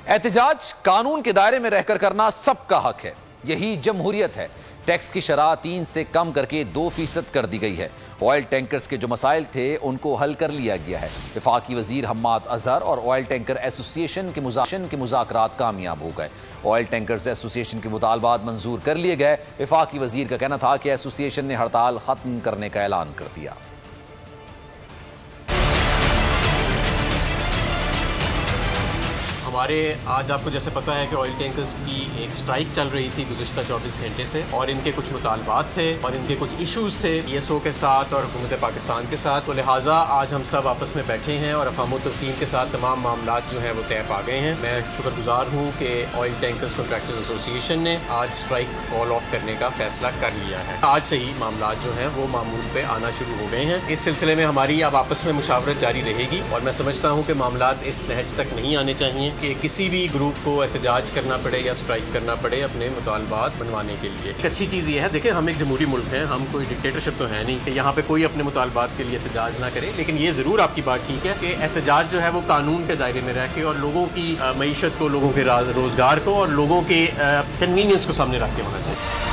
एहतजाज कानून के दायरे में रहकर करना सबका हक है, यही जमहूरियत है। टैक्स की शरह 3 से कम करके 2% कर दी गई है। ऑयल टैंकर्स के जो मसाइल थे उनको हल कर लिया गया है। वफाकी वजीर हम्माद अजहर और ऑयल टैंकर एसोसिएशन के मुज़ाकरात कामयाब हो गए। ऑयल टैंकर्स एसोसिएशन के मुतालबात मंजूर कर लिए गए। वफाकी वजीर का कहना था कि एसोसिएशन ने हड़ताल खत्म करने का ऐलान कर दिया। हमारे आज आपको जैसे पता है कि ऑयल टैंकर्स की एक स्ट्राइक चल रही थी गुज़िश्ता 24 घंटे से, और इनके कुछ मुतालबात थे और इनके कुछ इशूज़ थे PSO के साथ और हुकूमत पाकिस्तान के साथ। तो लिहाजा आज हम सब आपस में बैठे हैं और अफ़हाम तफ़हीम के साथ तमाम मामलात जो हैं वो तय पा गए हैं। मैं शुक्रगुजार हूँ कि ऑयल टैंकर्स कॉन्ट्रैक्टर्स एसोसिएशन ने आज स्ट्राइक कॉल ऑफ करने का फैसला कर लिया है। आज से ही मामलात जो हैं वो मामूल पे आना शुरू हो गए हैं। इस सिलसिले में हमारी अब आपस में मुशावरत जारी रहेगी और मैं समझता हूँ कि मामलात इस नहज तक नहीं आने चाहिए कि किसी भी ग्रुप को एहतजाज करना पड़े या स्ट्राइक करना पड़े अपने मुतालबात बनवाने के लिए। एक अच्छी चीज़ ये है, देखिए हम एक जमहूरी मुल्क हैं, हम कोई डिक्टेटरशिप तो है नहीं कि यहाँ पे कोई अपने मुतालबात के लिए एहतजाज ना करे। लेकिन ये ज़रूर आपकी बात ठीक है कि एहतजाज जो है वो कानून के दायरे में रह के और लोगों की मईशत को, लोगों के रोज़गार को और लोगों के कन्वीनियंस को सामने रख के होना चाहिए।